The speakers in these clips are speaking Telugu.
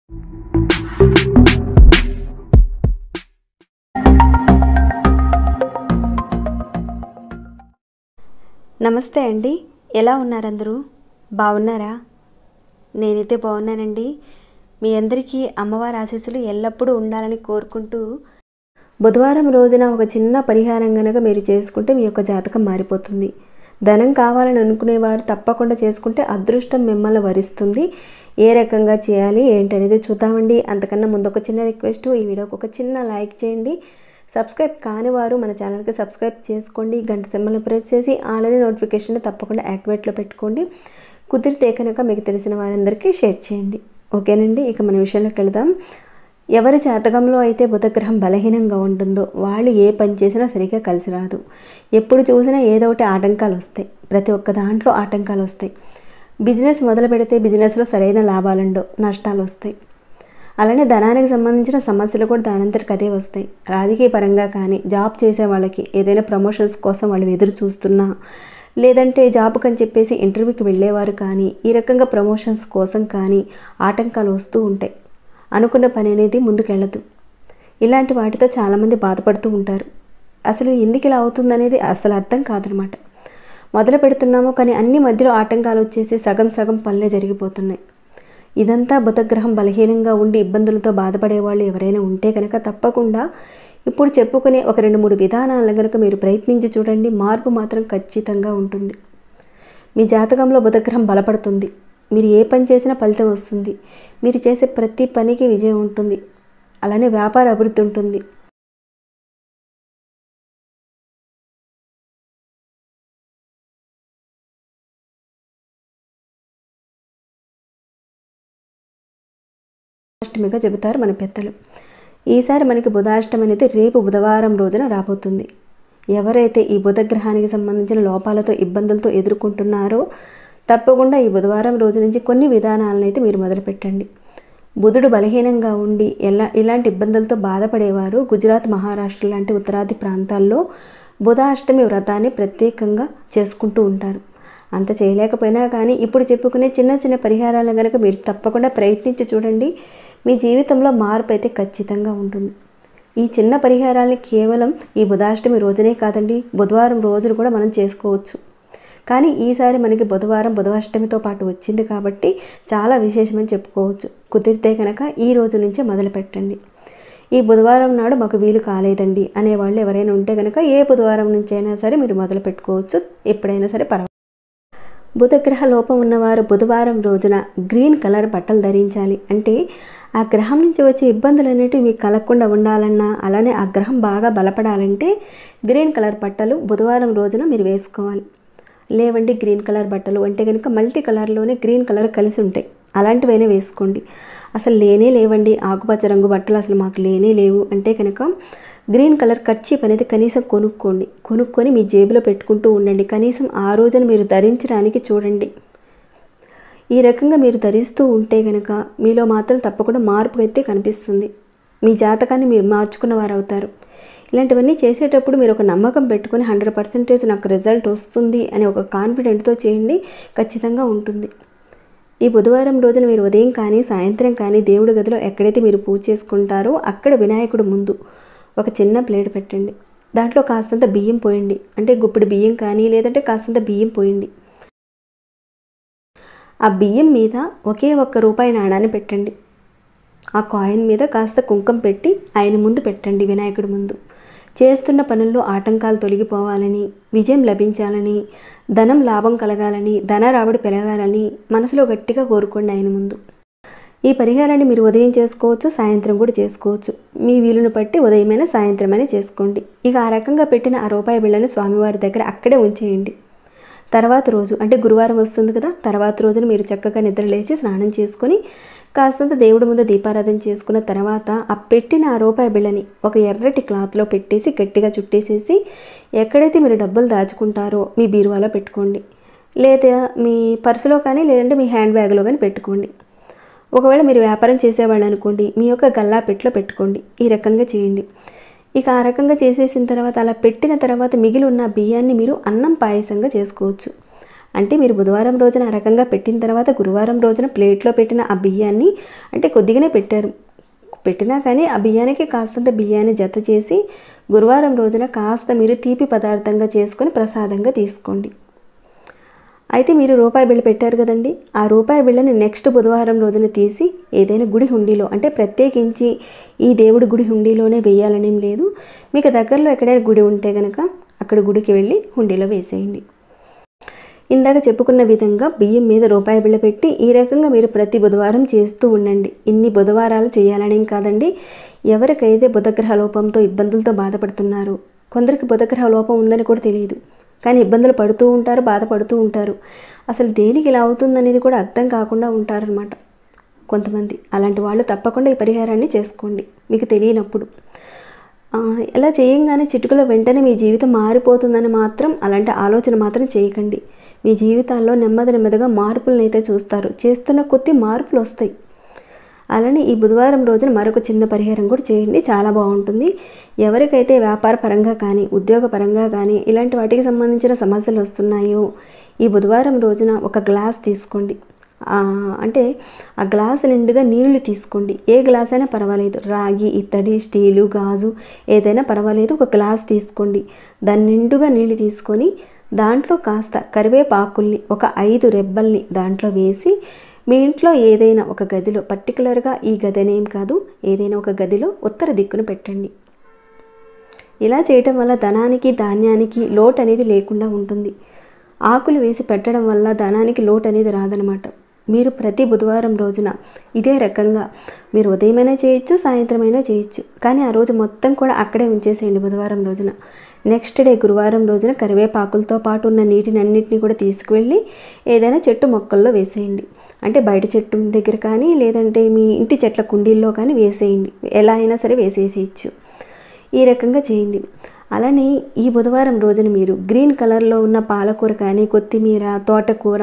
నమస్తే అండి, ఎలా ఉన్నారు అందరూ? బాగున్నారా? నేనైతే బాగున్నానండి. మీ అందరికీ అమ్మవారి ఆశీస్సులు ఎల్లప్పుడూ ఉండాలని కోరుకుంటూ, బుధవారం రోజున ఒక చిన్న పరిహారం కనుక మీరు చేసుకుంటే మీ యొక్క జాతకం మారిపోతుంది. ధనం కావాలని అనుకునేవారు తప్పకుండా చేసుకుంటే అదృష్టం మిమ్మల్ని వరిస్తుంది. ఏ రకంగా చేయాలి ఏంటనేది చూద్దామండి. అంతకన్నా ముందు ఒక చిన్న రిక్వెస్ట్, ఈ వీడియోకి ఒక చిన్న లైక్ చేయండి. సబ్స్క్రైబ్ కాని వారు మన ఛానల్కి సబ్స్క్రైబ్ చేసుకోండి. గంట సింబల్ని ప్రెస్ చేసి ఆల్రెడీ నోటిఫికేషన్ తప్పకుండా యాక్టివేట్లో పెట్టుకోండి. కుదిరితే కనుక మీకు తెలిసిన వారందరికీ షేర్ చేయండి. ఓకేనండి, ఇక మన విషయంలోకి వెళదాం. ఎవరి జాతకంలో అయితే బుధగ్రహం బలహీనంగా ఉంటుందో వాళ్ళు ఏ పని చేసినా సరిగ్గా కలిసి రాదు. ఎప్పుడు చూసినా ఏదో ఒకటి ఆటంకాలు వస్తాయి. ప్రతి ఒక్క దాంట్లో ఆటంకాలు వస్తాయి. బిజినెస్ మొదలు పెడితే బిజినెస్లో సరైన లాభాలుండవు, నష్టాలు వస్తాయి. అలానే ధనానికి సంబంధించిన సమస్యలు కూడా దానంతటికి అదే వస్తాయి. రాజకీయ పరంగా కానీ, జాబ్ చేసే వాళ్ళకి ఏదైనా ప్రమోషన్స్ కోసం వాళ్ళు ఎదురు చూస్తున్నా, లేదంటే జాబ్కి అని చెప్పేసి ఇంటర్వ్యూకి వెళ్ళేవారు కానీ, ఈ రకంగా ప్రమోషన్స్ కోసం కానీ ఆటంకాలు వస్తూ ఉంటాయి. అనుకున్న పని అనేది ముందుకెళ్ళదు. ఇలాంటి వాటితో చాలామంది బాధపడుతూ ఉంటారు. అసలు ఎందుకు ఇలా అవుతుందనేది అసలు అర్థం కాదనమాట. మొదలు పెడుతున్నామో కానీ అన్ని మధ్యలో ఆటంకాలు వచ్చేసి సగం సగం పనులే జరిగిపోతున్నాయి. ఇదంతా బుధగ్రహం బలహీనంగా ఉండి ఇబ్బందులతో బాధపడేవాళ్ళు ఎవరైనా ఉంటే కనుక తప్పకుండా ఇప్పుడు చెప్పుకునే ఒక 2-3 విధానాలను కనుక మీరు ప్రయత్నించి చూడండి. మార్పు మాత్రం ఖచ్చితంగా ఉంటుంది. మీ జాతకంలో బుధగ్రహం బలపడుతుంది. మీరు ఏ పని చేసినా ఫలితం వస్తుంది. మీరు చేసే ప్రతి పనికి విజయం ఉంటుంది. అలానే వ్యాపార అభివృద్ధి ఉంటుంది. అష్టమిగా చెబుతారు మన పెద్దలు. ఈసారి మనకి బుధాష్టమి అనేది రేపు బుధవారం రోజున రాబోతుంది. ఎవరైతే ఈ బుధగ్రహానికి సంబంధించిన లోపాలతో ఇబ్బందులతో ఎదుర్కొంటున్నారో తప్పకుండా ఈ బుధవారం రోజు నుంచి కొన్ని విధానాలను అయితే మీరు మొదలుపెట్టండి. బుధుడు బలహీనంగా ఉండి ఇలాంటి ఇబ్బందులతో బాధపడేవారు గుజరాత్, మహారాష్ట్ర లాంటి ఉత్తరాది ప్రాంతాల్లో బుధాష్టమి వ్రతాన్ని ప్రత్యేకంగా చేసుకుంటూ ఉంటారు. అంత చేయలేకపోయినా కానీ ఇప్పుడు చెప్పుకునే చిన్న చిన్న పరిహారాలను కనుక మీరు తప్పకుండా ప్రయత్నించి చూడండి. మీ జీవితంలో మార్పు అయితే ఖచ్చితంగా ఉంటుంది. ఈ చిన్న పరిహారాలని కేవలం ఈ బుధాష్టమి రోజునే కాదండి, బుధవారం రోజులు కూడా మనం చేసుకోవచ్చు. కానీ ఈసారి మనకి బుధవారం బుధాష్టమితో పాటు వచ్చింది కాబట్టి చాలా విశేషమని చెప్పుకోవచ్చు. కుదిరితే కనుక ఈ రోజు నుంచే మొదలు పెట్టండి. ఈ బుధవారం నాడు మాకు వీలు కాలేదండి అనేవాళ్ళు ఎవరైనా ఉంటే కనుక ఏ బుధవారం నుంచి అయినా సరే మీరు మొదలు పెట్టుకోవచ్చు. ఎప్పుడైనా సరే పర్వాలేదు. బుధగ్రహ లోపం ఉన్నవారు బుధవారం రోజున గ్రీన్ కలర్ బట్టలు ధరించాలి. అంటే ఆ గ్రహం నుంచి వచ్చే ఇబ్బందులు అనేటివి మీకు కలగకుండా ఉండాలన్నా, అలానే ఆ గ్రహం బాగా బలపడాలంటే గ్రీన్ కలర్ బట్టలు బుధవారం రోజున మీరు వేసుకోవాలి. లేవండి గ్రీన్ కలర్ బట్టలు అంటే కనుక మల్టీ కలర్లోనే గ్రీన్ కలర్ కలిసి ఉంటాయి, అలాంటివైనా వేసుకోండి. అసలు లేనే లేవండి ఆకుపచ్చ రంగు బట్టలు అసలు మాకు లేనే లేవు అంటే కనుక గ్రీన్ కలర్ కర్చీఫ్ అనేది కనీసం కొనుక్కొని మీ జేబులో పెట్టుకుంటూ ఉండండి. కనీసం ఆ రోజున మీరు ధరించడానికి చూడండి. ఈ రకంగా మీరు ధరిస్తూ ఉంటే కనుక మీలో మాత్రం తప్పకుండా మార్పు అయితే కనిపిస్తుంది. మీ జాతకాన్ని మీరు మార్చుకున్న వారు అవుతారు. ఇలాంటివన్నీ చేసేటప్పుడు మీరు ఒక నమ్మకం పెట్టుకొని 100% నాకు రిజల్ట్ వస్తుంది అని ఒక కాన్ఫిడెంట్తో చేయండి, ఖచ్చితంగా ఉంటుంది. ఈ బుధవారం రోజున మీరు ఉదయం కానీ సాయంత్రం కానీ దేవుడి గదిలో ఎక్కడైతే మీరు పూజ చేసుకుంటారో అక్కడ వినాయకుడు ముందు ఒక చిన్న ప్లేట్ పెట్టండి. దాంట్లో కాస్తంత బియ్యం పోయండి. అంటే గుప్పిడి బియ్యం కానీ లేదంటే కాస్తంత బియ్యం పోయండి. ఆ బియ్యం మీద ఒకే ₹1 నాణాన్ని పెట్టండి. ఆ కాయిన్ మీద కాస్త కుంకుమ పెట్టి ఆయన ముందు పెట్టండి, వినాయకుడి ముందు. చేస్తున్న పనుల్లో ఆటంకాలు తొలగిపోవాలని, విజయం లభించాలని, ధనం లాభం కలగాలని, ధన రాబడి పెరగాలని మనసులో గట్టిగా కోరుకోండి ఆయన ముందు. ఈ పరిహారాన్ని మీరు ఉదయం చేసుకోవచ్చు, సాయంత్రం కూడా చేసుకోవచ్చు. మీ వీలును బట్టి ఉదయమైనా సాయంత్రమైనా చేసుకోండి. ఇక ఆ రకంగా పెట్టిన ఆ రూపాయి బిళ్ళని స్వామివారి దగ్గర అక్కడే ఉంచేయండి. తర్వాత రోజు అంటే గురువారం వస్తుంది కదా, తర్వాత రోజున మీరు చక్కగా నిద్ర లేచి స్నానం చేసుకొని కాస్తంత దేవుడి ముందు దీపారాధన చేసుకున్న తర్వాత ఆ పెట్టిన ఆ రూపాయి బిళ్ళని ఒక ఎర్రటి క్లాత్లో పెట్టేసి గట్టిగా చుట్టేసేసి ఎక్కడైతే మీరు డబ్బులు దాచుకుంటారో మీ బీరువాలో పెట్టుకోండి. లేదా మీ పర్సులో కానీ లేదంటే మీ హ్యాండ్ బ్యాగ్లో కానీ పెట్టుకోండి. ఒకవేళ మీరు వ్యాపారం చేసేవాళ్ళు అనుకోండి, మీ యొక్క గల్లా పెట్టిలో పెట్టుకోండి. ఈ రకంగా చేయండి. ఇక ఆ రకంగా చేసేసిన తర్వాత అలా పెట్టిన తర్వాత మిగిలి ఉన్న బియ్యాన్ని మీరు అన్నం పాయసంగా చేసుకోవచ్చు. అంటే మీరు బుధవారం రోజున ఆ రకంగా పెట్టిన తర్వాత గురువారం రోజున ప్లేట్లో పెట్టిన ఆ బియ్యాన్ని, అంటే కొద్దిగానే పెట్టినా కానీ ఆ బియ్యానికి కాస్తంత బియ్యాన్ని జత చేసి గురువారం రోజున కాస్త మీరు తీపి పదార్థంగా చేసుకొని ప్రసాదంగా తీసుకోండి. అయితే మీరు రూపాయి బిళ్ళ పెట్టారు కదండి, ఆ రూపాయి బిళ్ళని నెక్స్ట్ బుధవారం రోజున తీసి ఏదైనా గుడి హుండీలో, అంటే ప్రత్యేకించి ఈ దేవుడి గుడి హుండీలోనే వేయాలనేం లేదు, మీకు దగ్గరలో ఎక్కడైనా గుడి ఉంటే కనుక అక్కడ గుడికి వెళ్ళి హుండీలో వేసేయండి. ఇందాక చెప్పుకున్న విధంగా బియ్యం మీద రూపాయి బిళ్ళ పెట్టి ఈ రకంగా మీరు ప్రతి బుధవారం చేస్తూ ఉండండి. ఇన్ని బుధవారాలు చేయాలనేం కాదండి. ఎవరికైతే బుధగ్రహ లోపంతో ఇబ్బందులతో బాధపడుతున్నారో, కొందరికి బుధగ్రహ లోపం ఉందని కూడా తెలియదు, కానీ ఇబ్బందులు పడుతూ ఉంటారు, బాధపడుతూ ఉంటారు. అసలు దేనికి ఇలా అవుతుందనేది కూడా అర్థం కాకుండా ఉంటారనమాట కొంతమంది. అలాంటి వాళ్ళు తప్పకుండా ఈ పరిహారాన్ని చేసుకోండి మీకు తెలియనప్పుడు. ఇలా చేయంగానే చిటికలో వెంటనే మీ జీవితం మారిపోతుందని మాత్రం అలాంటి ఆలోచన మాత్రం చేయకండి. మీ జీవితాల్లో నెమ్మదిగా మార్పులను అయితే చూస్తారు. చేస్తున్న కొద్దీ మార్పులు వస్తాయి. అలానే ఈ బుధవారం రోజున మరొక చిన్న పరిహారం కూడా చేయండి, చాలా బాగుంటుంది. ఎవరికైతే వ్యాపార పరంగా కానీ ఉద్యోగ పరంగా కానీ ఇలాంటి వాటికి సంబంధించిన సమస్యలు వస్తున్నాయో, ఈ బుధవారం రోజున ఒక గ్లాస్ తీసుకోండి. అంటే ఆ గ్లాసు నిండుగా నీళ్లు తీసుకోండి. ఏ గ్లాస్ అయినా పర్వాలేదు, రాగి, ఇత్తడి, స్టీలు, గాజు ఏదైనా పర్వాలేదు, ఒక గ్లాస్ తీసుకోండి. దాని నిండుగా నీళ్ళు తీసుకొని దాంట్లో కాస్త కరివేపాకుల్ని, ఒక 5 రెబ్బల్ని దాంట్లో వేసి మీ ఇంట్లో ఏదైనా ఒక గదిలో, పర్టికులర్గా ఈ గది అనేం కాదు, ఏదైనా ఒక గదిలో ఉత్తర దిక్కున పెట్టండి. ఇలా చేయటం వల్ల ధనానికి ధాన్యానికి లోటు అనేది లేకుండా ఉంటుంది. ఆకులు వేసి పెట్టడం వల్ల ధనానికి లోటు అనేది రాదనమాట. మీరు ప్రతి బుధవారం రోజున ఇదే రకంగా మీరు ఉదయమైనా చేయొచ్చు, సాయంత్రమైనా చేయొచ్చు, కానీ ఆ రోజు మొత్తం కూడా అక్కడే ఉంచేసేయండి బుధవారం రోజున. నెక్స్ట్ డే గురువారం రోజున కరివేపాకులతో పాటు ఉన్న నీటిని అన్నింటినీ కూడా తీసుకువెళ్ళి ఏదైనా చెట్టు మొక్కల్లో వేసేయండి. అంటే బయట చెట్టు దగ్గర కానీ లేదంటే మీ ఇంటి చెట్ల కుండీల్లో కానీ వేసేయండి. ఎలా అయినా సరే వేసేసేయచ్చు. ఈ రకంగా చేయండి. అలానే ఈ బుధవారం రోజున మీరు గ్రీన్ కలర్లో ఉన్న పాలకూర కానీ, కొత్తిమీర, తోటకూర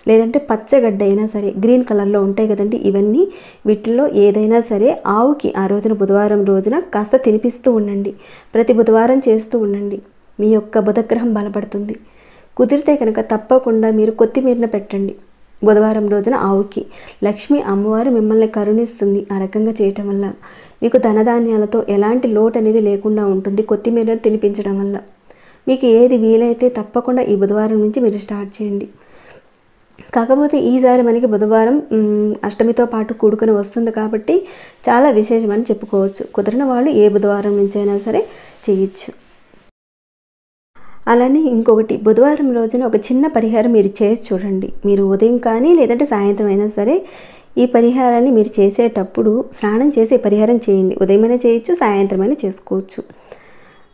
లేదంటే పచ్చగడ్డ అయినా సరే గ్రీన్ కలర్లో ఉంటాయి కదండి, ఇవన్నీ వీటిల్లో ఏదైనా సరే ఆవుకి ఆ రోజున బుధవారం రోజున కాస్త తినిపిస్తూ ఉండండి. ప్రతి బుధవారం చేస్తూ ఉండండి. మీ యొక్క బుధగ్రహం బలపడుతుంది. కుదిరితే కనుక తప్పకుండా మీరు కొత్తిమీరను పెట్టండి బుధవారం రోజున ఆవుకి. లక్ష్మీ అమ్మవారు మిమ్మల్ని కరుణిస్తుంది ఆ రకంగా చేయటం వల్ల. మీకు ధనధాన్యాలతో ఎలాంటి లోటు అనేది లేకుండా ఉంటుంది కొత్తిమీరను తినిపించడం వల్ల. మీకు ఏది వీలైతే తప్పకుండా ఈ బుధవారం నుంచి మీరు స్టార్ట్ చేయండి. కాకపోతే ఈసారి మనకి బుధవారం అష్టమితో పాటు కూడుకొని వస్తుంది కాబట్టి చాలా విశేషమని చెప్పుకోవచ్చు. కుదిరిన వాళ్ళు ఏ బుధవారం నుంచైనా సరే చేయొచ్చు. అలానే ఇంకొకటి, బుధవారం రోజున ఒక చిన్న పరిహారం మీరు చేసి చూడండి. మీరు ఉదయం కానీ లేదంటే సాయంత్రం అయినా సరే ఈ పరిహారాన్ని మీరు చేసేటప్పుడు స్నానం చేసే పరిహారం చేయండి. ఉదయమైనా చేయొచ్చు, సాయంత్రమైనా చేసుకోవచ్చు.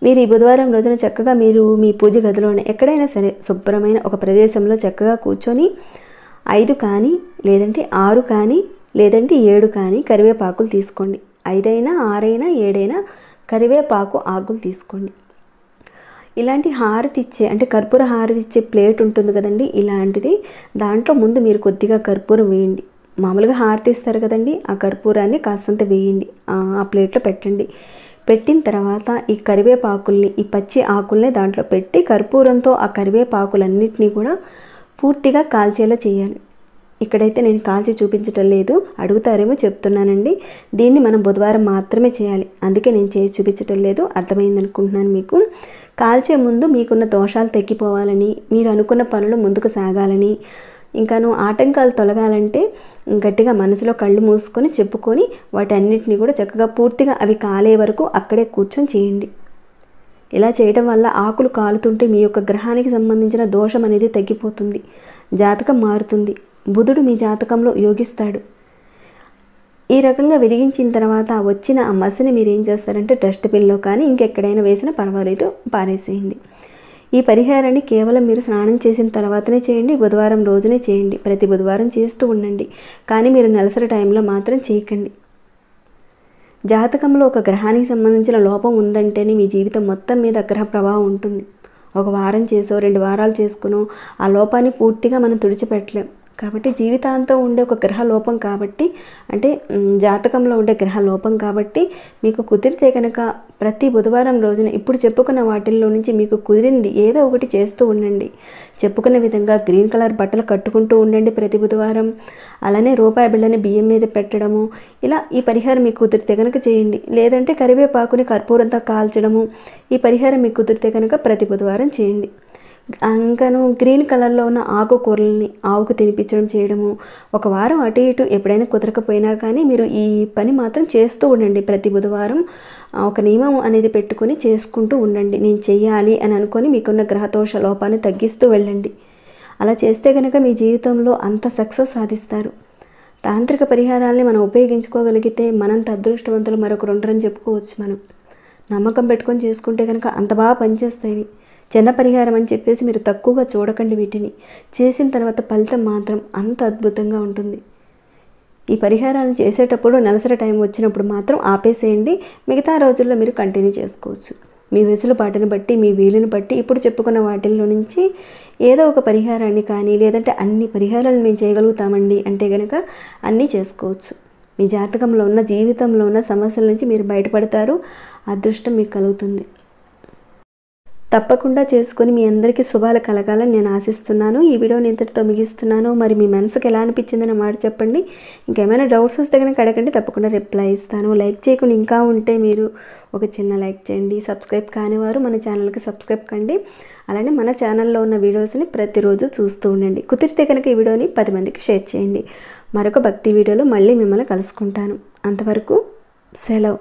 మీరు ఈ బుధవారం రోజున చక్కగా మీరు మీ పూజ గదిలోనే ఎక్కడైనా సరే శుభ్రమైన ఒక ప్రదేశంలో చక్కగా కూర్చొని 5 కానీ లేదంటే 6 కానీ లేదంటే 7 కానీ కరివేపాకులు తీసుకోండి. 5 అయినా 6 అయినా 7 అయినా కరివేపాకు ఆకులు తీసుకోండి. ఇలాంటి హారతి ఇచ్చే, అంటే కర్పూర హారతి ఇచ్చే ప్లేట్ ఉంటుంది కదండి, ఇలాంటిది. దాంట్లో ముందు మీరు కొద్దిగా కర్పూరం వేయండి. మామూలుగా హారతి ఇస్తారు కదండి, ఆ కర్పూరాన్ని కాస్తంత వేయండి, ఆ ప్లేట్లో పెట్టండి. పెట్టిన తర్వాత ఈ కరివేపాకుల్ని, ఈ పచ్చి ఆకుల్ని దాంట్లో పెట్టి కర్పూరంతో ఆ కరివేపాకులన్నిటినీ కూడా పూర్తిగా కాల్చేలా చేయాలి. ఇక్కడైతే నేను కాల్చి చూపించటం లేదు, అడుగుతారేమో చెప్తున్నానండి. దీన్ని మనం బుధవారం మాత్రమే చేయాలి, అందుకే నేను చేసి చూపించటం లేదు. అర్థమైంది అనుకుంటున్నాను మీకు. కాల్చే ముందు మీకున్న దోషాలు తగ్గిపోవాలని, మీరు అనుకున్న పనులు ముందుకు సాగాలని, ఇంకాను ఆటంకాలు తొలగాలంటే గట్టిగా మనసులో కళ్ళు మూసుకొని చెప్పుకొని వాటన్నిటిని కూడా చక్కగా పూర్తిగా అవి కాలే వరకు అక్కడే కూర్చొని చేయండి. ఇలా చేయడం వల్ల ఆకులు కాలుతుంటే మీ యొక్క గ్రహానికి సంబంధించిన దోషం అనేది తగ్గిపోతుంది, జాతకం మారుతుంది, బుధుడు మీ జాతకంలో యోగిస్తాడు. ఈ రకంగా వెలిగించిన తర్వాత వచ్చిన ఆ మసిని మీరు ఏం చేస్తారంటే డస్ట్బిన్లో కానీ ఇంకెక్కడైనా వేసినా పర్వాలేదు, పారేసేయండి. ఈ పరిహారాన్ని కేవలం మీరు స్నానం చేసిన తర్వాతనే చేయండి, బుధవారం రోజునే చేయండి. ప్రతి బుధవారం చేస్తూ ఉండండి, కానీ మీరు నెలసరి టైంలో మాత్రం చేయకండి. జాతకంలో ఒక గ్రహానికి సంబంధించిన లోపం ఉందంటేనే మీ జీవితం మొత్తం మీద గ్రహ ప్రభావం ఉంటుంది. ఒక వారం చేసో 2 వారాలు చేసుకునో ఆ లోపాన్ని పూర్తిగా మనం తుడిచిపెట్టలేం. కాబట్టి జీవితాంతం ఉండే ఒక గ్రహ లోపం కాబట్టి, అంటే జాతకంలో ఉండే గ్రహ లోపం కాబట్టి, మీకు కుదిరితే కనుక ప్రతి బుధవారం రోజున ఇప్పుడు చెప్పుకున్న వాటిల్లో నుంచి మీకు కుదిరింది ఏదో ఒకటి చేస్తూ ఉండండి. చెప్పుకున్న విధంగా గ్రీన్ కలర్ బట్టలు కట్టుకుంటూ ఉండండి ప్రతి బుధవారం. అలానే రూపాయి బిళ్ళని బియ్యం మీద పెట్టడము, ఇలా ఈ పరిహారం మీకు కుదిరితే కనుక చేయండి. లేదంటే కరివేపాకుని కర్పూరంతో కాల్చడము, ఈ పరిహారం మీకు కుదిరితే కనుక ప్రతి బుధవారం చేయండి. ఇంకను గ్రీన్ కలర్లో ఉన్న ఆకుకూరల్ని ఆవుకు తినిపించడం చేయడము, ఒక వారం అటు ఇటు ఎప్పుడైనా కుదరకపోయినా కానీ మీరు ఈ పని మాత్రం చేస్తూ ఉండండి. ప్రతి బుధవారం ఒక నియమం అనేది పెట్టుకొని చేసుకుంటూ ఉండండి. నేను చెయ్యాలి అని అనుకొని మీకున్న గ్రహదోష లోపాన్ని తగ్గిస్తూ వెళ్ళండి. అలా చేస్తే కనుక మీ జీవితంలో అంత సక్సెస్ సాధిస్తారు. తాంత్రిక పరిహారాల్ని మనం ఉపయోగించుకోగలిగితే మనంత అదృష్టవంతులు మరొకరు ఉండరని చెప్పుకోవచ్చు. మనం నమ్మకం పెట్టుకొని చేసుకుంటే కనుక అంత బాగా పనిచేస్తాయి. చిన్న పరిహారం అని చెప్పేసి మీరు తక్కువగా చూడకండి. వీటిని చేసిన తర్వాత ఫలితం మాత్రం అంత అద్భుతంగా ఉంటుంది. ఈ పరిహారాలను చేసేటప్పుడు నెలసరి టైం వచ్చినప్పుడు మాత్రం ఆపేసేయండి. మిగతా రోజుల్లో మీరు కంటిన్యూ చేసుకోవచ్చు. మీ వెసులుబాటుని బట్టి, మీ వీలుని బట్టి ఇప్పుడు చెప్పుకున్న వాటిల్లో నుంచి ఏదో ఒక పరిహారాన్ని కానీ, లేదంటే అన్ని పరిహారాలు మేము చేయగలుగుతామండి అంటే కనుక అన్నీ చేసుకోవచ్చు. మీ జాతకంలో ఉన్న, జీవితంలో ఉన్న సమస్యల నుంచి మీరు బయటపడతారు. అదృష్టం మీకు కలుగుతుంది. తప్పకుండా చేసుకొని మీ అందరికీ శుభాలు కలగాలని నేను ఆశిస్తున్నాను. ఈ వీడియోని ఇంతటితో ముగిస్తున్నాను. మరి మీ మనసుకు ఎలా అనిపించిందని మాట చెప్పండి. ఇంకేమైనా డౌట్స్ వస్తే కనుక అడగండి, తప్పకుండా రిప్లై ఇస్తాను. లైక్ చేయకుండా ఇంకా ఉంటే మీరు ఒక చిన్న లైక్ చేయండి. సబ్స్క్రైబ్ కానివారు మన ఛానల్కి సబ్స్క్రైబ్ కండి. అలానే మన ఛానల్లో ఉన్న వీడియోస్ని ప్రతిరోజు చూస్తూ ఉండండి. కుదిరితే కనుక ఈ వీడియోని 10 మందికి షేర్ చేయండి. మరొక భక్తి వీడియోలో మళ్ళీ మిమ్మల్ని కలుసుకుంటాను. అంతవరకు సెలవు.